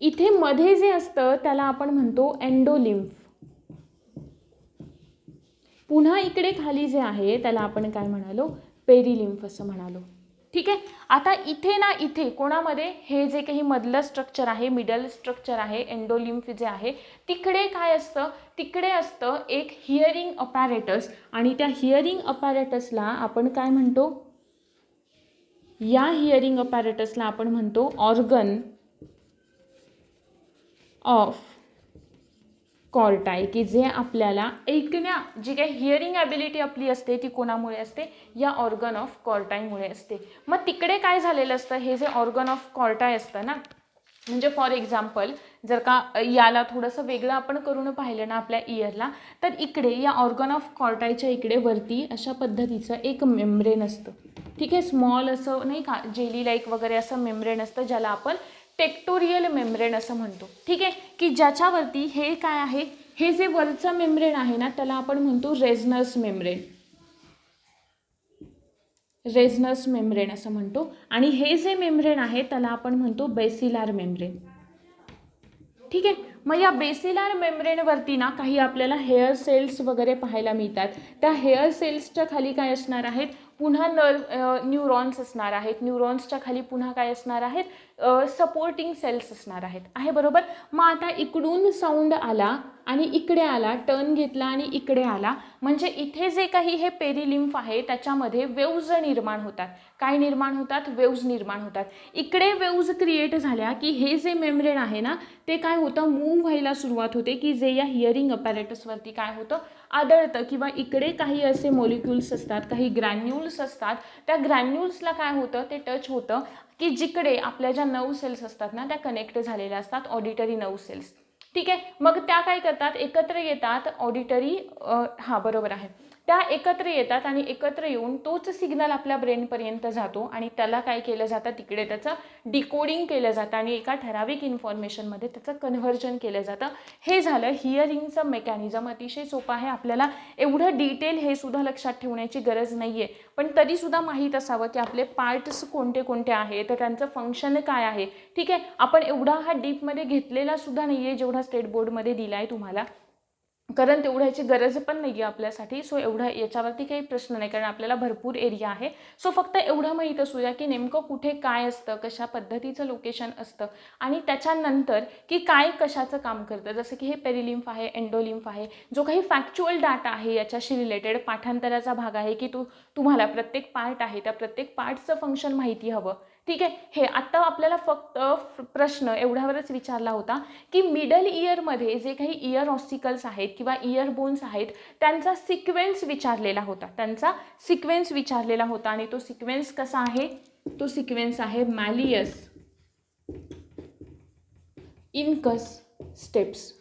इथे मध्ये जे असतं त्याला आपण म्हणतो एंडोलिम्फ. पुन्हा इकडे खाली जे आहे त्याला आपण काय म्हणालो, पेरिलिम्फ असं म्हणालो. ठीक आहे. आता इथे ना, इथे कोणामध्ये हे जे काही मधलं स्ट्रक्चर आहे, मिडल स्ट्रक्चर आहे, एंडोलिम्फ जे आहे, तिकडे काय असतं, तिकडे असतं एक हिअरिंग अपॅरेटस. आणि त्या हिअरिंग अपॅरेटसला आपण काय म्हणतो, या हिअरिंग अपॅरेटसला आपण म्हणतो ऑर्गन ऑफ कॉर्टाय, की जे आपल्याला जी काही हिअरिंग ॲबिलिटी आपली असते ती कोणामुळे असते, या ऑर्गन ऑफ कॉर्टायमुळे असते. मग तिकडे काय झालेलं असतं, हे जे ऑर्गन ऑफ कॉर्टाय असतं ना, म्हणजे फॉर एक्झाम्पल जर का याला थोडंसं वेगळं आपण करून पाहिलं ना आपल्या इयरला, तर इकडे या ऑर्गन ऑफ कॉर्टायच्या इकडे वरती अशा पद्धतीचं एक मेम्ब्रेन असतं. ठीक आहे. स्मॉल असं नाही का, जेली लाईक वगैरे असं मेम्ब्रेन असतं, ज्याला आपण टेक्टोरियल मेम्ब्रेन असं म्हणतो. ठीक आहे. की ज्याच्यावरती हे काय आहे, हे जे वरचं मेम्ब्रेन आहे ना त्याला आपण म्हणतो रेझनस मेम्ब्रेन. रेझनस मेम्ब्रेन असं म्हणतो. आणि हे जे मेम्ब्रेन आहे त्याला आपण म्हणतो बेसिलार मेम्ब्रेन. ठीक आहे. मग या बेसिलार मेम्ब्रेनवरती ना काही आपल्याला हेअर सेल्स वगैरे पाहायला मिळतात. त्या हेअर सेल्सच्या खाली काय असणार आहेत, पुन्हा न्यूरॉन्स असणार आहेत. न्यूरॉन्सच्या खाली पुन्हा काय असणार आहेत, सपोर्टिंग सेल्स असणार आहेत. आहे बरोबर. मग आता इकडून साऊंड आला आणि इकडे आला, टर्न घेतला आणि इकडे आला, म्हणजे इथे जे काही हे पेरिलिम्फ आहे त्याच्यामध्ये वेव्ज निर्माण होतात. काय निर्माण होतात, वेव्ज निर्माण होतात. इकडे वेव्ज क्रिएट झाल्या की हे जे मेम्ब्रेन आहे ना ते काय होतं, मूव्ह व्हायला सुरुवात होते, की जे या हिअरिंग अपॅरेटसवरती काय होतं, आदळतं. किंवा इकडे काही असे मॉलिक्युल्स असतात, काही ग्रॅन्युल्स असतात, त्या ग्रॅन्युल्सला काय होतं, ते टच होतं की जिकडे आपल्या ज्या नर्व सेल्स असतात ना त्या कनेक्ट झालेल्या असतात, ऑडिटरी नर्व सेल्स. ठीक आहे. मग त्या काय करतात, एकत्र येतात. ऑडिटरी बरोबर आहे, त्या एकत्र येतात आणि एकत्र येऊन तोच सिग्नल आपल्या ब्रेनपर्यंत जातो आणि त्याला काय केलं जातं, तिकडे त्याचं डिकोडिंग केलं जातं आणि एका ठराविक इन्फॉर्मेशनमध्ये त्याचं कन्व्हर्जन केलं जातं. हे झालं हिअरिंगचं मेकॅनिझम. अतिशय सोपं आहे, आपल्याला एवढं डिटेल हे सुद्धा लक्षात ठेवण्याची गरज नाही आहे, पण तरीसुद्धा माहीत असावं की आपले पार्ट्स कोणते कोणते आहे, तर त्यांचं फंक्शन काय आहे. ठीक आहे. आपण एवढा हा डीपमध्ये घेतलेला सुद्धा नाही आहे जेवढा स्टेट बोर्डमध्ये दिला आहे तुम्हाला, कारण तेवढ्याची गरज पण नाही आहे आपल्यासाठी. सो एवढा याच्यावरती काही प्रश्न नाही, कारण आपल्याला भरपूर एरिया आहे. सो फक्त एवढं माहीत असू द्या की नेमकं कुठे काय असतं, कशा पद्धतीचं लोकेशन असतं आणि त्याच्यानंतर की काय कशाचं काम करतं. जसं की हे पेरिलिम्फ आहे, एंडोलिम्फ आहे, जो काही फॅक्च्युअल डाटा आहे याच्याशी रिलेटेड पाठांतराचा भाग आहे की तुम्हाला प्रत्येक पार्ट आहे त्या प्रत्येक पार्टचं फंक्शन माहिती हवं. ठीक आहे. हे आत्ता आपल्याला फक्त प्रश्न एवढ्यावरच विचारला होता की मिडल इयरमध्ये जे काही इयर ऑस्टिकल्स आहेत किंवा इयर बोन्स आहेत त्यांचा सिक्वेन्स विचारलेला होता. आणि तो सिक्वेन्स कसा आहे, तो सिक्वेन्स आहे मॅलियस, इनकस, स्टेप्स.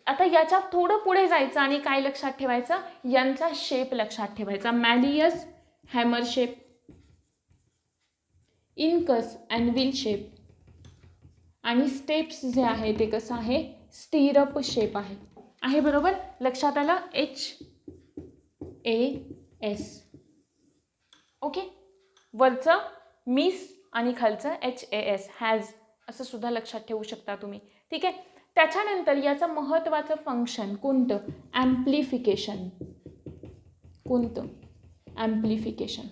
आता याच्या थोडं पुढे जायचं आणि काय लक्षात ठेवायचं, यांचा शेप लक्षात ठेवायचा. मॅलियस हॅमर शेप, इनकस अँडविल शेप आणि स्टेप्स जे आहे ते कसं आहे, स्टिरअप शेप आहे बरोबर. लक्षात आलं, HAS. ओके. वरचं मिस आणि खालचं HAS, हॅज, असं सुद्धा लक्षात ठेवू शकता तुम्ही. ठीक आहे. त्याच्यानंतर याचं महत्त्वाचं फंक्शन कोणतं, ॲम्प्लिफिकेशन. कोणतं, ॲम्प्लिफिकेशन.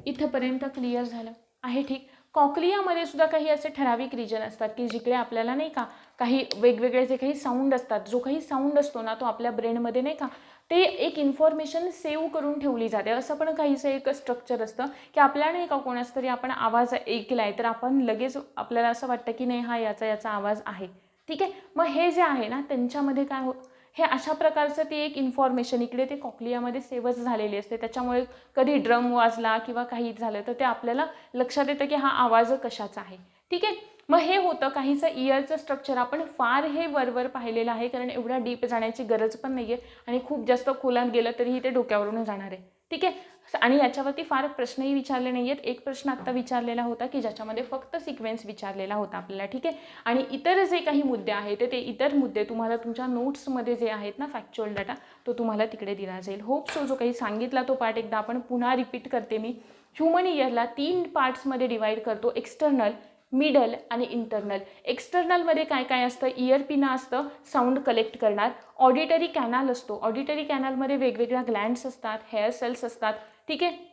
इथंपर्यंत क्लिअर झालं आहे. ठीक. कॉक्लियामध्ये सुद्धा काही असे ठराविक रिजन असतात की जिकडे आपल्याला नाही का काही वेगवेगळे जे काही साऊंड असतात, जो काही साऊंड असतो ना तो आपल्या ब्रेनमध्ये नाही का ते एक इन्फॉर्मेशन सेव्ह करून ठेवली जाते. असं पण काहीसं एक स्ट्रक्चर असतं की आपल्याला नाही का कोणास तरी आपण आवाज ऐकला आहे तर आपण लगेच आपल्याला असं वाटतं की नाही हा याचा आवाज आहे. ठीक आहे. मग हे जे आहे ना त्यांच्यामध्ये काय हे अशा प्रकारचं ते एक इन्फॉर्मेशन इकडे ते कॉक्लियामध्ये सेव्हच झालेली असते. त्याच्यामुळे कधी ड्रम वाजला किंवा काही झालं तर ते आपल्याला लक्षात येतं की हा आवाज कशाचा आहे. ठीक आहे. मग हे होतं काहीचं इयरचं स्ट्रक्चर. आपण फार हे वरवर पाहिलेलं आहे कारण एवढ्या डीप जाण्याची गरज पण नाही आहे आणि खूप जास्त खोलात गेलं तरीही ते डोक्यावरून जाणार आहे. ठीक आहे. आणि याच्यावरती फार प्रश्नही विचारले नाही आहेत. एक प्रश्न आत्ता विचारलेला होता की ज्याच्यामध्ये फक्त सिक्वेन्स विचारलेला होता आपल्याला. ठीक आहे. आणि इतर जे काही मुद्दे आहेत ते इतर मुद्दे तुम्हाला तुमच्या नोट्समध्ये जे आहेत ना फॅक्च्युअल डाटा तो तुम्हाला तिकडे दिला जाईल. होप सो जो काही सांगितला तो पार्ट एकदा आपण पुन्हा रिपीट करते मी. ह्युमन इयरला 3 पार्ट्समध्ये डिवाईड करतो, एक्सटर्नल, मिडल आणि इंटरनल. एक्सटर्नलमध्ये काय काय असतं, इयर पिना असतं, साऊंड कलेक्ट करणार. ऑडिटरी कॅनाल असतो, ऑडिटरी कॅनालमध्ये वेगवेगळ्या ग्लँड्स असतात, हेअर सेल्स असतात. ठीक आहे.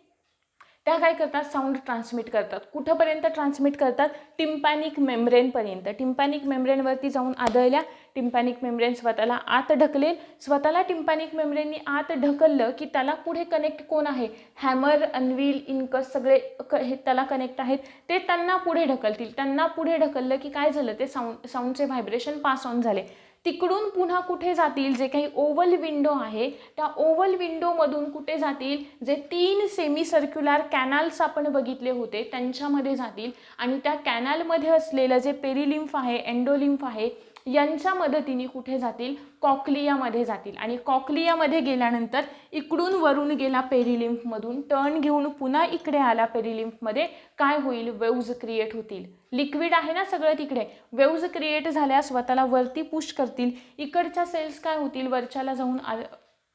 त्या काय करतात, साऊंड ट्रान्समिट करतात. कुठंपर्यंत ट्रान्समिट करतात, टिम्पॅनिक मेम्ब्रेनपर्यंत. टिम्पॅनिक मेम्ब्रेनवरती जाऊन आदळल्या, टिम्पॅनिक मेम्ब्रेन स्वतःला आत ढकलेल. स्वतःला टिम्पॅनिक मेम्ब्रेननी आत ढकललं की त्याला पुढे कनेक्ट कोण आहे, हॅमर, अनविल, इनकस सगळे हे त्याला कनेक्ट आहेत, ते त्यांना पुढे ढकलतील. त्यांना पुढे ढकललं की काय झालं, ते साऊंडचे व्हायब्रेशन पास ऑन झाले. तिकडून पुन्हा कुठे जातील, जे काही ओव्हल विंडो आहे त्या ओव्हल विंडोमधून कुठे जातील, जे 3 सेमी सर्क्युलर कॅनल्स आपण बघितले होते त्यांच्यामध्ये जातील. आणि त्या कॅनलमध्ये असलेलं जे पेरिलिम्फ आहे, एंडोलिम्फ आहे, यांच्या मदतीने कुठे जातील, कॉक्लियामध्ये जातील. आणि कॉक्लियामध्ये गेल्यानंतर इकडून वरून गेला पेरिलिम्फमधून, टर्न घेऊन पुन्हा इकडे आला पेरिलिम्फमध्ये, काय होईल, वेव्ज क्रिएट होतील. लिक्विड आहे ना सगळं तिकडे, वेव्ज क्रिएट झाल्या, स्वतःला वरती पुश करतील. इकडच्या सेल्स काय होतील, वरच्याला जाऊन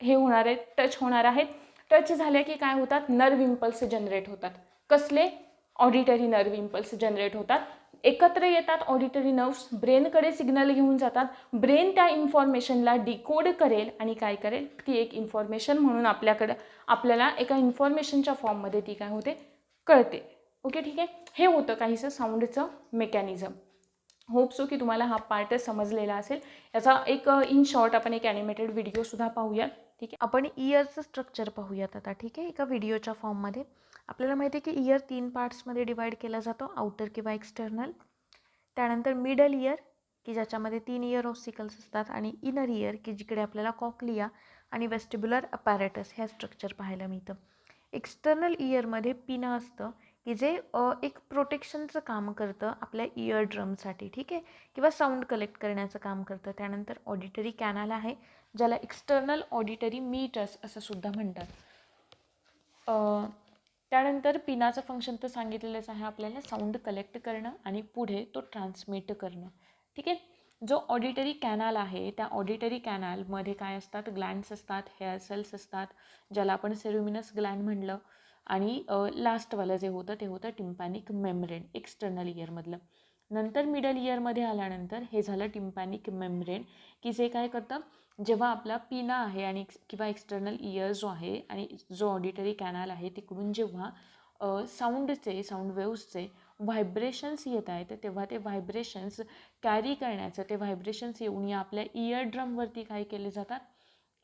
हे होणार आहेत, टच होणार आहेत. टच झाले की काय होतात, नर्व्ह इम्पल्स जनरेट होतात. कसले, ऑडिटरी नर्व्ह इम्पल्स जनरेट होतात. एकत्र येतात ऑडिटरी नर्व्स, ब्रेनकडे सिग्नल घेऊन जातात. ब्रेन त्या इन्फॉर्मेशनला डिकोड करेल आणि काय करेल, ती एक इन्फॉर्मेशन म्हणून आपल्याला एका इन्फॉर्मेशनच्या फॉर्ममध्ये ती काय होते, कळते. ओके, ठीक आहे. हे होतं काहीसं साऊंडचं मेकॅनिझम. होप सो की तुम्हाला हा पार्ट समजलेला असेल. याचा एक इन शॉर्ट आपण एक ॲनिमेटेड व्हिडिओसुद्धा पाहूयात. ठीक आहे. आपण इयरचं स्ट्रक्चर पाहूयात आता. ठीक आहे. एका व्हिडिओच्या फॉर्ममध्ये आपल्याला माहिती आहे की इयर 3 पार्ट्समध्ये डिवाईड केला जातो, आउटर किंवा एक्सटर्नल. त्यानंतर मिडल इयर की ज्याच्यामध्ये 3 इयर ऑसिकल्स असतात, आणि इनर इयर की जिकडे आपल्याला कॉक्लिया आणि वेस्टिब्युलर अपॅरेटस ह्या स्ट्रक्चर पाहायला मिळतं. एक्सटर्नल इयरमध्ये पिना असतं की जे एक प्रोटेक्शनचं काम करतं आपल्या इयर ड्रमसाठी. ठीक आहे, किंवा साऊंड कलेक्ट करण्याचं काम करतं. त्यानंतर ऑडिटरी कॅनल आहे ज्याला एक्सटर्नल ऑडिटरी मीटर्स असं सुद्धा म्हणतात. त्यानंतर पिनाचं फंक्शन तर सांगितलेलंच आहे आपल्याला, साऊंड कलेक्ट करणं आणि पुढे तो ट्रान्समिट करणं. ठीक आहे. जो ऑडिटरी कॅनल आहे त्या ऑडिटरी कॅनलमध्ये काय असतात, ग्लँड्स असतात, हेअर सेल्स असतात, ज्याला आपण सेरुमिनस ग्लँड म्हणलं. आणि लास्टवालं जे होतं ते होतं टिम्पॅनिक मेम्ब्रेन एक्सटर्नल इयरमधलं. नंतर मिडल इयरमध्ये आल्यानंतर हे झालं टिम्पॅनिक मेम्ब्रेन की जे काय करतं, जेव्हा आपला पिना आहे आणि किंवा एक्सटर्नल इयर जो आहे आणि जो ऑडिटरी कॅनल आहे तिकडून जेव्हा साऊंड वेव्सचे व्हायब्रेशन्स येत आहेत तेव्हा ते व्हायब्रेशन्स कॅरी करण्याचं, ते व्हायब्रेशन्स येऊन या आपल्या इयर ड्रमवरती काय केले जातात,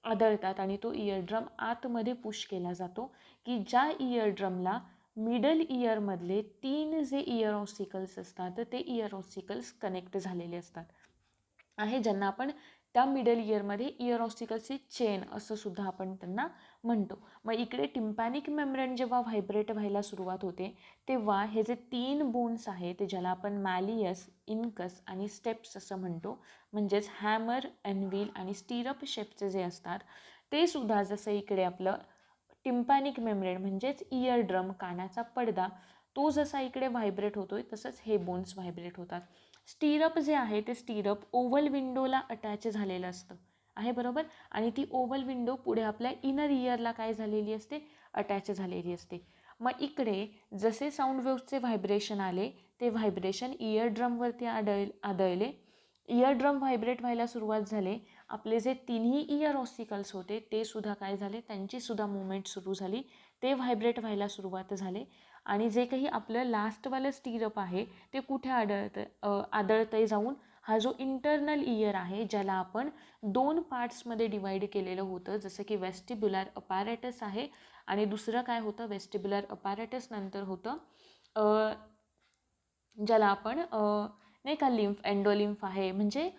आदळतात. आणि तो इयर ड्रम आतमध्ये पुश केला जातो की ज्या इयर ड्रमला मिडल इयरमधले 3 जे इयर ऑसिकल्स असतात ते इयर ऑसिकल्स कनेक्ट झालेले असतात आहे, ज्यांना आपण त्या मिडल इयरमध्ये इयर ऑसिकल्सची चेन असं सुद्धा आपण त्यांना म्हणतो. मग इकडे टिम्पॅनिक मेम्ब्रेन जेव्हा व्हायब्रेट व्हायला सुरुवात होते तेव्हा हे जे 3 बोन्स आहेत ज्याला आपण मॅलियस, इनकस आणि स्टेप्स असं म्हणतो, म्हणजेच हॅमर, अनविल आणि स्टिरअप शेपचे जे असतात ते सुद्धा, जसं इकडे आपलं टिम्पॅनिक मेम्ब्रेन म्हणजेच इयर ड्रम, कानाचा पडदा, तो जसा इकडे व्हायब्रेट होतोय तसंच हे बोन्स व्हायब्रेट होतात. स्टिरअप जे आहे ते स्टिरअप ओव्हल विंडोला अटॅच झालेलं असतं आहे, बरोबर. आणि ती ओव्हल विंडो पुढे आपल्या इनर इयरला काय झालेली असते, अटॅच झालेली असते. मग इकडे जसे साऊंड वेव्सचे व्हायब्रेशन आले ते व्हायब्रेशन इयर ड्रमवरती आदळले. इयर ड्रम व्हायब्रेट व्हायला सुरुवात झाले. आपले जे 3ही इयर ऑसिकल्स होते ते सुद्धा काय झाले, त्यांची सुद्धा मुवमेंट सुरू झाली, ते व्हायब्रेट व्हायला सुरुवात झाले. आणि जे काही आपलं लास्टवालं स्टिरअप आहे ते कुठे आदळतंय जाऊन, हा जो इंटरनल इयर आहे ज्याला आपण 2 पार्ट्समध्ये डिवाईड केलेलं होतं, जसं की वेस्टिब्युलर अपॅरेटस आहे आणि दुसरं काय होतं, वेस्टिब्युलर अपॅरेटस नंतर होतं ज्याला आपण नाही का लिम्फ, एंडोलिम्फ आहे, म्हणजे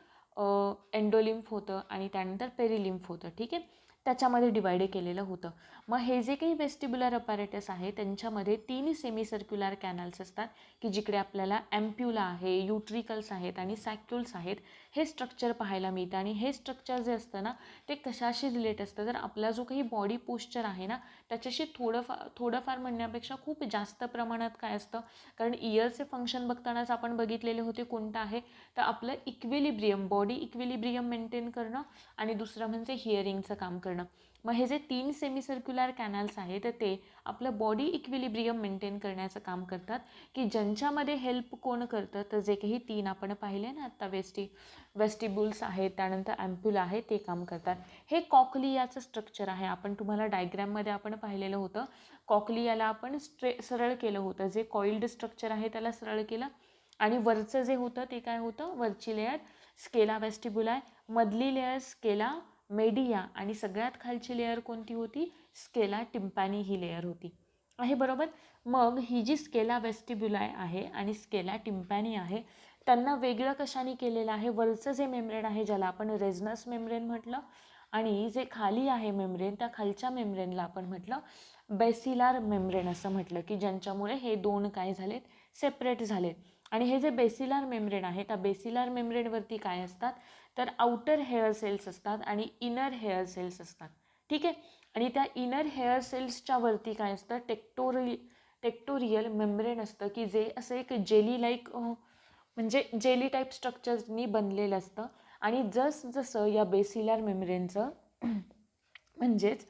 एंडोलिम्फ होतं आणि त्यानंतर पेरिलिम्फ होतं. ठीक आहे. त्याच्यामध्ये डिवाइड केलेलं होतं. मग हे जे काही वेस्टिब्युलर अपॅरेटस आहे त्यांच्यामध्ये 3 सेमी सर्क्युलर कॅनल्स असतात की जिकडे आपल्याला ॲम्प्युला आहे, युट्रिकल्स आहेत आणि सॅक्युल्स आहेत हे स्ट्रक्चर पाहायला मिळतं. आणि हे स्ट्रक्चर जे असतं ना ते कशाशी रिलेट असतं, तर आपला जो काही बॉडी पोश्चर आहे ना त्याच्याशी थोडंफार म्हणण्यापेक्षा खूप जास्त प्रमाणात काय असतं, कारण इयरचे फंक्शन बघतानाच आपण बघितलेले होते कोणतं आहे, तर आपलं इक्विलिब्रियम, बॉडी इक्विलिब्रियम मेंटेन करणं आणि दुसरं म्हणजे हिअरिंगचं काम करणं. मग हे जे 3 सेमी सर्क्युलर कॅनल्स आहेत तर ते आपलं बॉडी इक्विलिब्रियम मेंटेन करण्याचं काम करतात की ज्यांच्यामध्ये हेल्प कोण करतं, तर जे काही 3 आपण पाहिले ना आता वेस्टिब्युल्स आहेत, त्यानंतर ॲम्प्युला आहे, ते काम करतात. हे कॉक्लियाचं स्ट्रक्चर आहे. आपण तुम्हाला डायग्रॅममध्ये आपण पाहिलेलं होतं, कॉक्लियाला आपण सरळ केलं होतं, जे कॉइल्ड स्ट्रक्चर आहे त्याला सरळ केलं आणि वरचं जे होतं ते काय होतं, वरची लेअर स्केला वेस्टिब्युलाय, मधली लेअर स्केला मेडिया आणि सगळ्यात खालची लेअर कोणती होती, स्केला टिम्पॅनी ही लेअर होती आहे, बरोबर. मग ही जी स्केला वेस्टिब्युलाय आहे आणि स्केला टिम्पॅनी आहे त्यांना वेगळं कशाने केलेलं आहे, वरचं जे मेम्ब्रेन आहे ज्याला आपण रेझनस मेम्ब्रेन म्हटलं आणि जे खाली आहे मेम्ब्रेन त्या खालच्या मेम्ब्रेनला आपण म्हटलं बेसिलार मेम्ब्रेन असं म्हटलं की ज्यांच्यामुळे हे दोन काय झालेत, सेपरेट झालेत. आणि हे जे बेसिलार मेम्ब्रेन आहे त्या बेसिलार मेम्ब्रेनवरती काय असतात, तर आउटर हेअर सेल्स असतात आणि इनर हेअर सेल्स असतात, ठीक आहे. आणि त्या इनर हेअर सेल्सच्या वरती काय असतं, टेक्टोरियल मेम्ब्रेन असतं की जे असं एक जेली लाईक म्हणजे जेली टाईप स्ट्रक्चर्सनी बनलेलं असतं. आणि जसं या बेसिलार मेम्ब्रेनचं म्हणजेच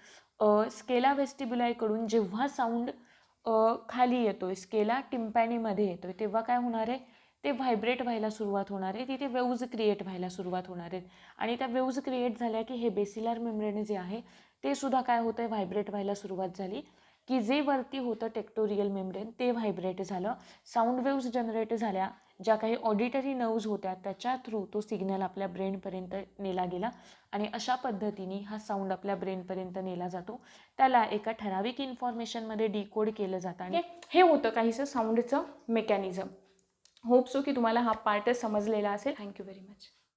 स्केला वेस्टिब्युलायकडून जेव्हा साऊंड खाली येतोय, स्केला टिम्पॅनीमध्ये येतोय, तेव्हा काय होणार आहे, ते व्हायब्रेट व्हायला सुरुवात होणार आहे, तिथे वेव्ज क्रिएट व्हायला सुरुवात होणार आहेत. आणि त्या वेव्ज क्रिएट झाल्या की हे बेसिलार मेम्ब्रेन जे आहे ते सुद्धा काय होतं आहे, व्हायब्रेट व्हायला सुरुवात झाली की जे वरती होतं टेक्टोरियल मेम्ब्रेन ते व्हायब्रेट झालं, साऊंड वेव्ज जनरेट झाल्या, ज्या काही ऑडिटरी नर्व्ज होत्या त्याच्या थ्रू तो सिग्नल आपल्या ब्रेनपर्यंत नेला गेला आणि अशा पद्धतीने हा साऊंड आपल्या ब्रेनपर्यंत नेला जातो. त्याला एका ठराविक इन्फॉर्मेशनमध्ये डिकोड केलं जातं. आणि हे होतं काहीसं साऊंडचं मेकॅनिझम. होप सो की तुम्हाला हा पार्ट समजलेला असेल. Thank you very much.